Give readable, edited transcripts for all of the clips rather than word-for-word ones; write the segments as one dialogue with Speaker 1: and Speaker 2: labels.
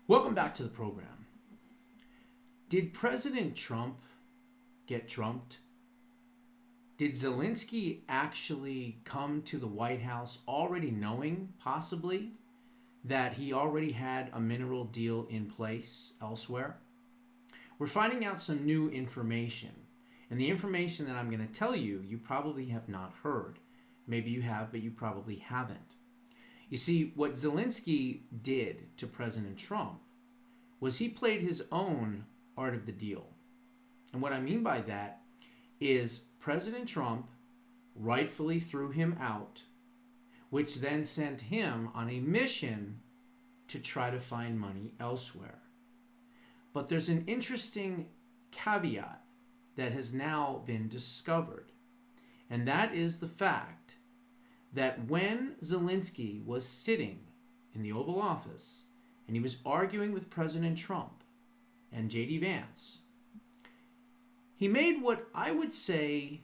Speaker 1: Welcome back to the program. Did President Trump get trumped? Did Zelinsky actually come to the White House already knowing, possibly, that he already had a mineral deal in place elsewhere? We're finding out some new information. And the information that I'm going to tell you, you probably have not heard. Maybe you have, but you probably haven't. You see, what Zelinsky did to President Trump was he played his own art of the deal. And what I mean by that is President Trump rightfully threw him out, which then sent him on a mission to try to find money elsewhere. But there's an interesting caveat that has now been discovered, and that is the fact that when Zelinsky was sitting in the Oval Office and he was arguing with President Trump and J.D. Vance, he made what I would say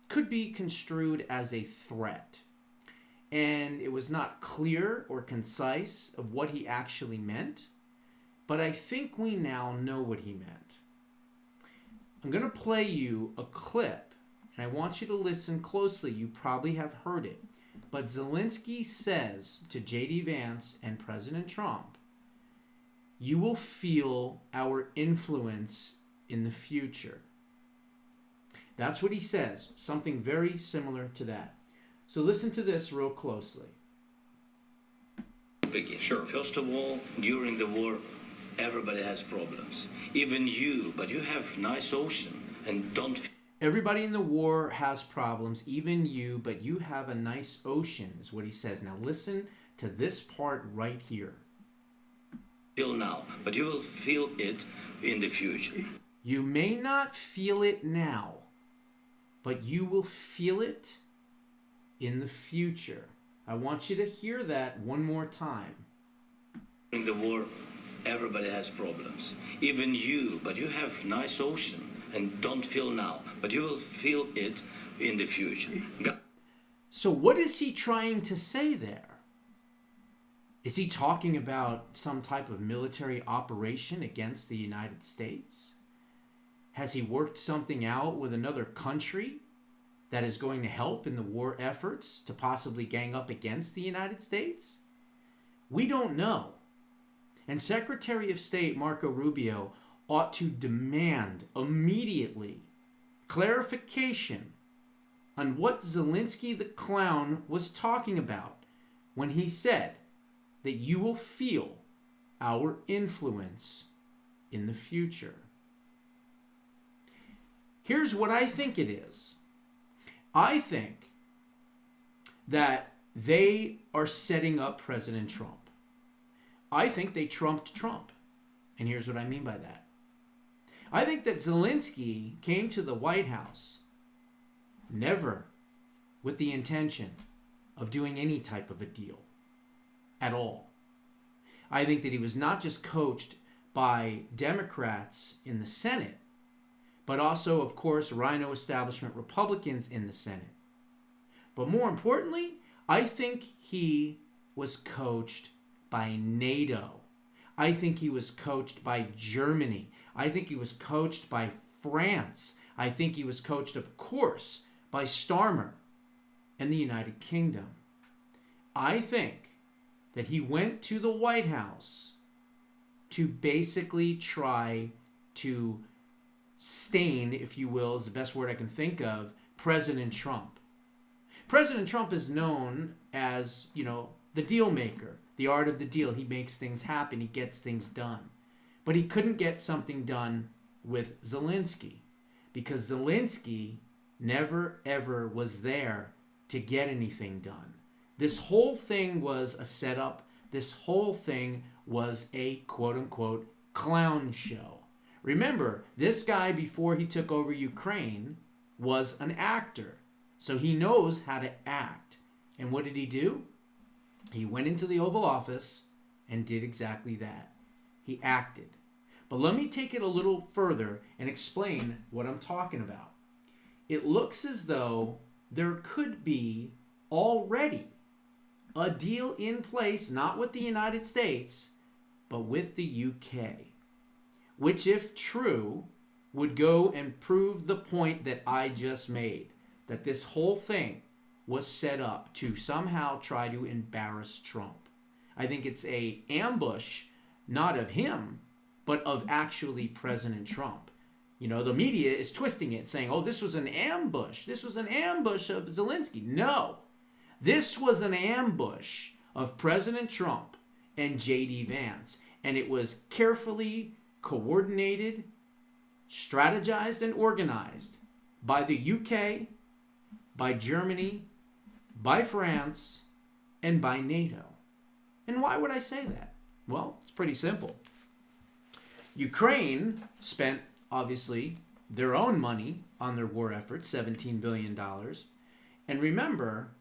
Speaker 1: could be construed as a threat. And it was not clear or concise of what he actually meant, but I think we now know what he meant. I'm going to play you a clip, and I want you to listen closely. You probably have heard it. But Zelinsky says to J.D. Vance and President Trump, "You will feel our influence in the future." That's what he says, something very similar to that. So listen to this real closely.
Speaker 2: Sure. First of all, during the war, everybody has problems. Even you, but you have nice ocean and don't...
Speaker 1: Everybody in the war has problems, even you, but you have a nice ocean, is what he says. Now listen to this part right here.
Speaker 2: Feel now, but you will feel it in the future.
Speaker 1: You may not feel it now, but you will feel it in the future. I want you to hear that one more time.
Speaker 2: During the war, everybody has problems. Even you, but you have nice ocean and don't feel now, but you will feel it in the future.
Speaker 1: So what is he trying to say there? Is he talking about some type of military operation against the United States? Has he worked something out with another country that is going to help in the war efforts to possibly gang up against the United States? We don't know. And Secretary of State Marco Rubio ought to demand immediately clarification on what Zelinsky the clown was talking about when he said that you will feel our influence in the future. Here's what I think it is. I think that they are setting up President Trump. I think they trumped Trump. And here's what I mean by that. I think that Zelinsky came to the White House never with the intention of doing any type of a deal at all. I think that he was not just coached by Democrats in the Senate, but also, of course, RINO establishment Republicans in the Senate. But more importantly, I think he was coached by NATO. I think he was coached by Germany. I think he was coached by France. I think he was coached, of course, by Starmer and the United Kingdom. I think that he went to the White House to basically try to stain, if you will, is the best word I can think of, President Trump. President Trump is known as, the deal maker, the art of the deal. He makes things happen. He gets things done. But he couldn't get something done with Zelinsky because Zelinsky never, ever was there to get anything done. This whole thing was a setup. This whole thing was a quote-unquote clown show. Remember, this guy, before he took over Ukraine, was an actor. So he knows how to act. And what did he do? He went into the Oval Office and did exactly that. He acted. But let me take it a little further and explain what I'm talking about. It looks as though there could be already a deal in place, not with the United States, but with the UK, which, if true, would go and prove the point that I just made, that this whole thing was set up to somehow try to embarrass Trump. I think it's a ambush, not of him, but of actually President Trump. You know, the media is twisting it, saying, oh, this was an ambush. This was an ambush of Zelinsky. No, this was an ambush of President Trump and J.D. Vance. And it was carefully coordinated, strategized, and organized by the UK, by Germany, by France, and by NATO. And why would I say that? Well, it's pretty simple. Ukraine spent, obviously, their own money on their war effort, $17 billion. And remember,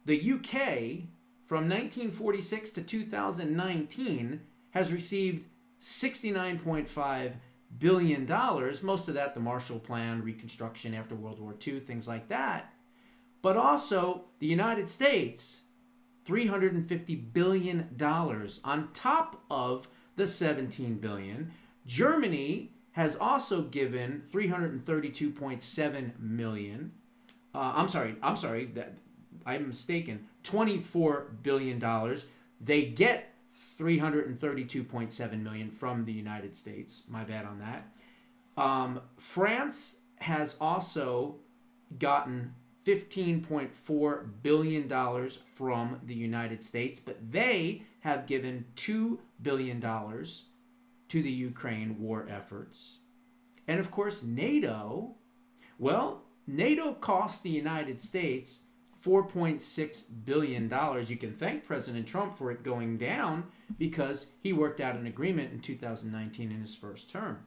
Speaker 1: the UK, from 1946 to 2019, has received $69.5 billion. Most of that, the Marshall Plan, Reconstruction after World War II, things like that. But also, the United States, $350 billion on top of the $17 billion. Germany has also given $332.7 million. I'm sorry, I'm mistaken. $24 billion. They get $332.7 million from the United States. My bad on that. France has also gotten $15.4 billion from the United States, but they have given $2 billion to the Ukraine war efforts. And of course, NATO, well, NATO cost the United States $4.6 billion. You can thank President Trump for it going down because he worked out an agreement in 2019 in his first term.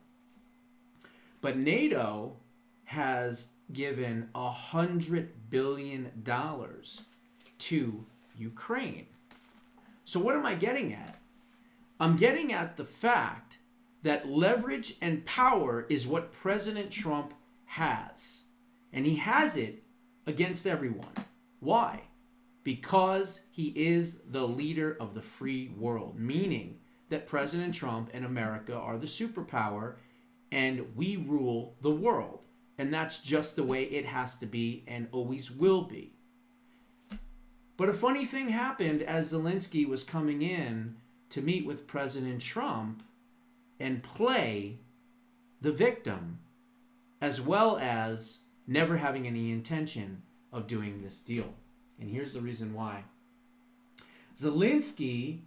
Speaker 1: But NATO has given $100 billion to Ukraine. So what am I getting at? I'm getting at the fact that leverage and power is what President Trump has. And he has it against everyone. Why? Because he is the leader of the free world, meaning that President Trump and America are the superpower and we rule the world. And that's just the way it has to be and always will be. But a funny thing happened as Zelinsky was coming in to meet with President Trump and play the victim, as well as never having any intention of doing this deal. And here's the reason why. Zelinsky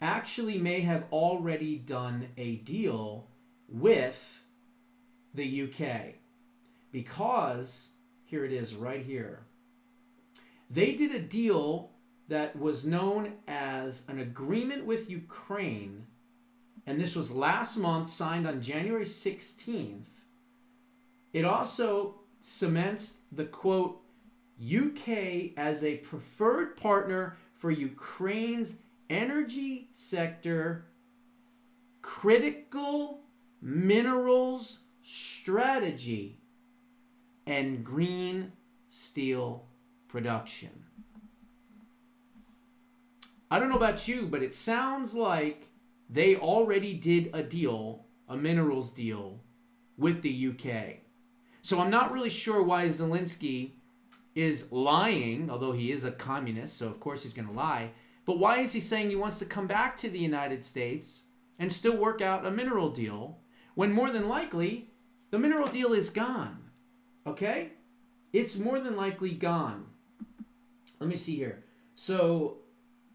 Speaker 1: actually may have already done a deal with the UK. Because, here it is right here, they did a deal that was known as an agreement with Ukraine, and this was last month, signed on January 16th. It also cements the, quote, UK as a preferred partner for Ukraine's energy sector, critical minerals strategy, and green steel production. I don't know about you, but it sounds like they already did a deal, a minerals deal, with the UK. So I'm not really sure why Zelinsky is lying, although he is a communist, so of course he's going to lie. But why is he saying he wants to come back to the United States and still work out a mineral deal when more than likely the mineral deal is gone? Okay? It's more than likely gone. Let me see here. So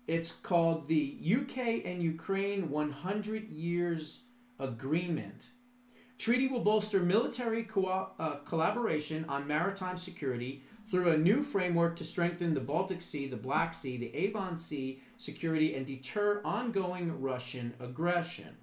Speaker 1: it's called the UK and Ukraine 100 Years Agreement. Treaty will bolster military collaboration on maritime security through a new framework to strengthen the Baltic Sea, the Black Sea, the Avon Sea security and deter ongoing Russian aggression.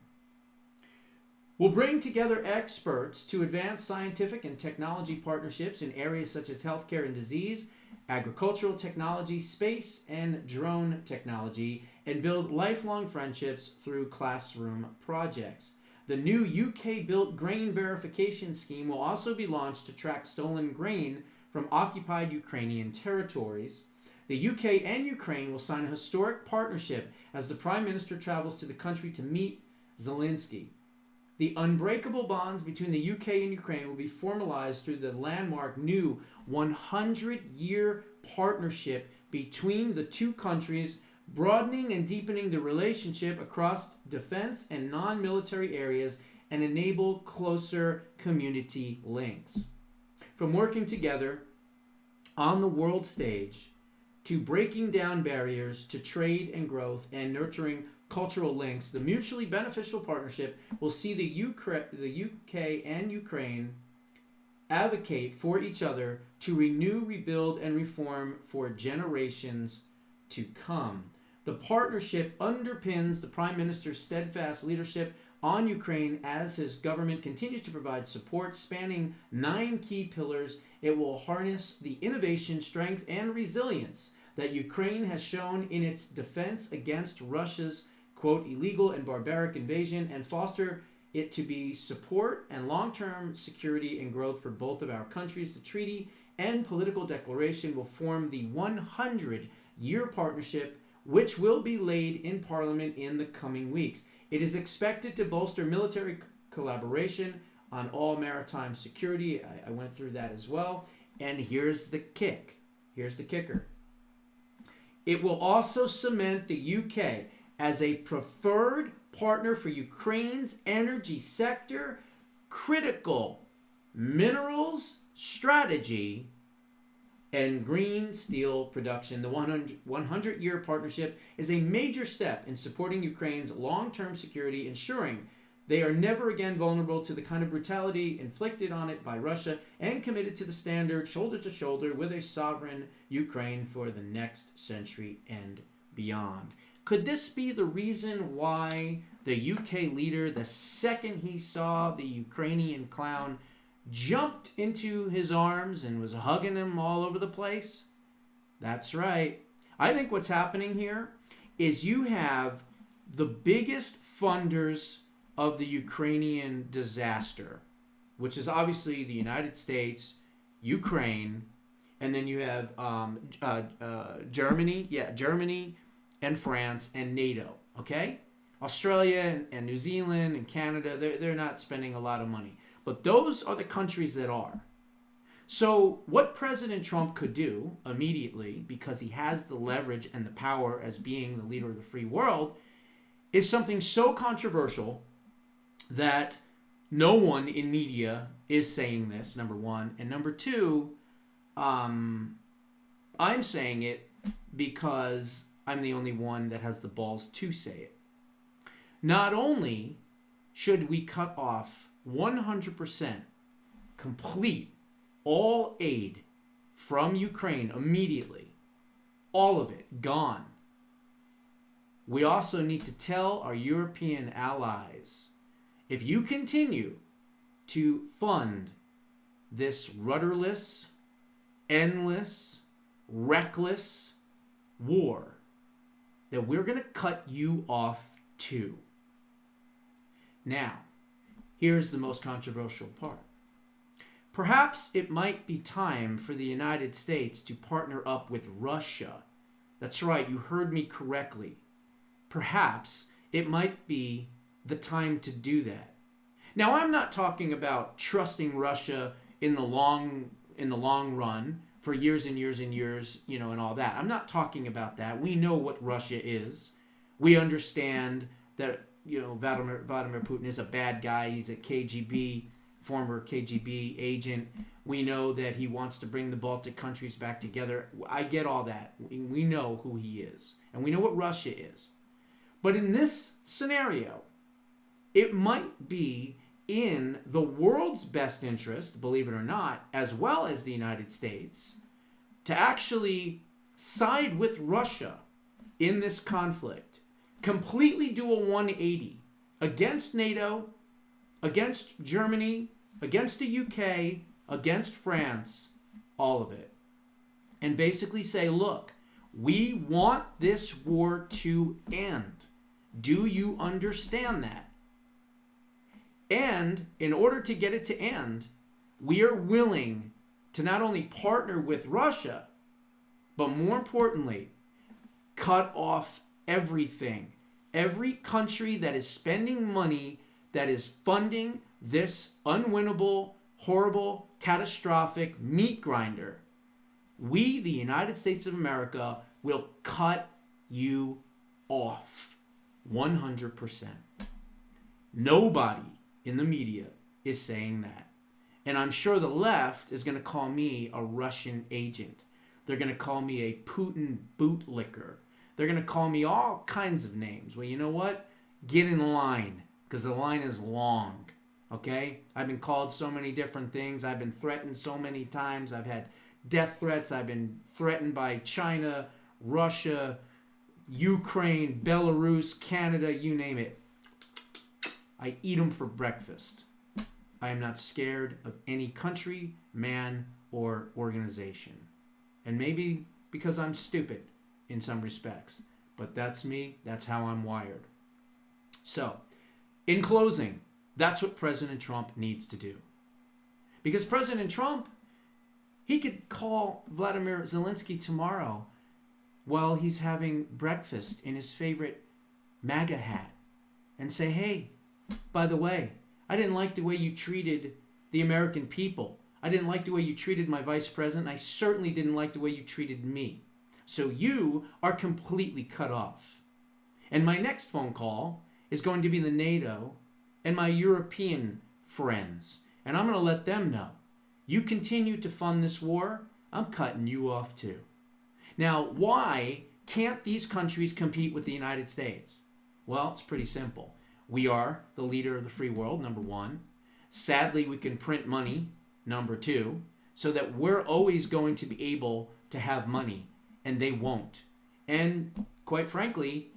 Speaker 1: We'll bring together experts to advance scientific and technology partnerships in areas such as healthcare and disease, agricultural technology, space, and drone technology, and build lifelong friendships through classroom projects. The new UK-built grain verification scheme will also be launched to track stolen grain from occupied Ukrainian territories. The UK and Ukraine will sign a historic partnership as the Prime Minister travels to the country to meet Zelinsky. The unbreakable bonds between the UK and Ukraine will be formalized through the landmark new 100-year partnership between the two countries, broadening and deepening the relationship across defense and non-military areas and enable closer community links. From working together on the world stage to breaking down barriers to trade and growth and nurturing cultural links, the mutually beneficial partnership will see the UK and Ukraine advocate for each other to renew, rebuild, and reform for generations to come. The partnership underpins the Prime Minister's steadfast leadership on Ukraine as his government continues to provide support spanning 9 key pillars. It will harness the innovation, strength, and resilience that Ukraine has shown in its defense against Russia's, quote, illegal and barbaric invasion, and foster it to be support and long-term security and growth for both of our countries. The treaty and political declaration will form the 100-year partnership, which will be laid in Parliament in the coming weeks. It is expected to bolster military collaboration on all maritime security. I went through that as well. And here's the kick. Here's the kicker. It will also cement the UK as a preferred partner for Ukraine's energy sector, critical minerals strategy, and green steel production. The 100-year partnership is a major step in supporting Ukraine's long-term security, ensuring they are never again vulnerable to the kind of brutality inflicted on it by Russia, and committed to the standard shoulder to shoulder with a sovereign Ukraine for the next century and beyond. Could this be the reason why the UK leader, the second he saw the Ukrainian clown, jumped into his arms and was hugging him all over the place? That's right. I think what's happening here is you have the biggest funders of the Ukrainian disaster, which is obviously the United States, Ukraine, and then you have Germany, and France, and NATO, okay? Australia and New Zealand and Canada, they're not spending a lot of money. But those are the countries that are. So what President Trump could do immediately, because he has the leverage and the power as being the leader of the free world, is something so controversial that no one in media is saying this, number one. And number two, I'm saying it because I'm the only one that has the balls to say it. Not only should we cut off 100% complete all aid from Ukraine immediately, all of it gone, we also need to tell our European allies, if you continue to fund this rudderless, endless, reckless war, that we're going to cut you off too. Now, here's the most controversial part. Perhaps it might be time for the United States to partner up with Russia. That's right, you heard me correctly. Perhaps it might be the time to do that. Now, I'm not talking about trusting Russia in the long run for years and years and years, and all that. I'm not talking about that. We know what Russia is. We understand that, Vladimir Putin is a bad guy. He's a former KGB agent. We know that he wants to bring the Baltic countries back together. I get all that. We know who he is. And we know what Russia is. But in this scenario, it might be in the world's best interest, believe it or not, as well as the United States, to actually side with Russia in this conflict, completely do a 180 against NATO, against Germany, against the UK, against France, all of it, and basically say, look, we want this war to end. Do you understand that? And in order to get it to end, we are willing to not only partner with Russia, but more importantly, cut off everything. Every country that is spending money that is funding this unwinnable, horrible, catastrophic meat grinder, we, the United States of America, will cut you off 100%. Nobody in the media is saying that. And I'm sure the left is going to call me a Russian agent. They're going to call me a Putin bootlicker. They're going to call me all kinds of names. Well, you know what? Get in line, because the line is long. Okay? I've been called so many different things. I've been threatened so many times. I've had death threats. I've been threatened by China, Russia, Ukraine, Belarus, Canada, you name it. I eat them for breakfast. I am not scared of any country, man, or organization. And maybe because I'm stupid in some respects. But that's me. That's how I'm wired. So, in closing, that's what President Trump needs to do. Because President Trump, he could call Vladimir Zelinsky tomorrow while he's having breakfast in his favorite MAGA hat and say, hey, by the way, I didn't like the way you treated the American people. I didn't like the way you treated my vice president. I certainly didn't like the way you treated me. So you are completely cut off. And my next phone call is going to be the NATO and my European friends. And I'm going to let them know. You continue to fund this war, I'm cutting you off too. Now, why can't these countries compete with the United States? Well, it's pretty simple. We are the leader of the free world, number one. Sadly, we can print money, number two, so that we're always going to be able to have money, and they won't. And quite frankly,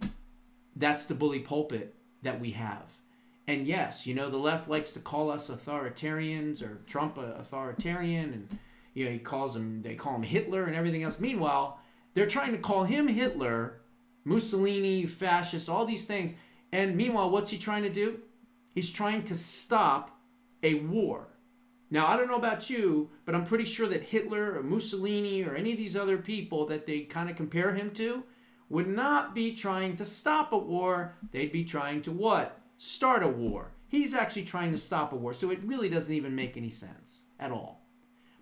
Speaker 1: that's the bully pulpit that we have. And yes, you know, the left likes to call us authoritarians, or Trump authoritarian, and you know, they call him Hitler and everything else. Meanwhile, they're trying to call him Hitler, Mussolini, fascist, all these things. And meanwhile, what's he trying to do? He's trying to stop a war. Now, I don't know about you, but I'm pretty sure that Hitler or Mussolini or any of these other people that they kind of compare him to would not be trying to stop a war. They'd be trying to what? Start a war. He's actually trying to stop a war. So it really doesn't even make any sense at all.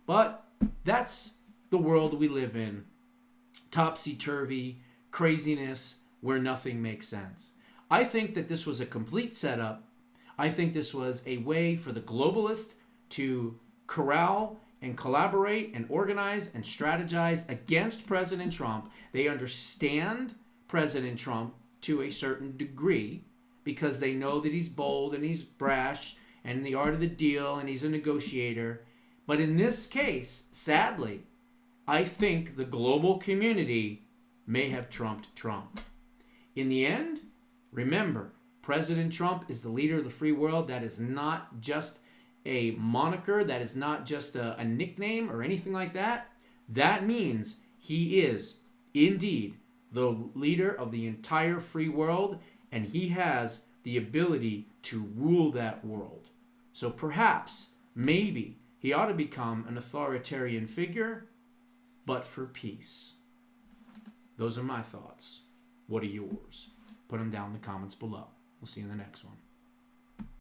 Speaker 1: But that's the world we live in. Topsy-turvy, craziness, where nothing makes sense. I think that this was a complete setup. I think this was a way for the globalists to corral and collaborate and organize and strategize against President Trump. They understand President Trump to a certain degree because they know that he's bold and he's brash and the art of the deal and he's a negotiator. But in this case, sadly, I think the global community may have trumped Trump. In the end, remember, President Trump is the leader of the free world. That is not just a moniker. That is not just a nickname or anything like that. That means he is indeed the leader of the entire free world, and he has the ability to rule that world. So perhaps, maybe, he ought to become an authoritarian figure, but for peace. Those are my thoughts. What are yours? Put them down in the comments below. We'll see you in the next one.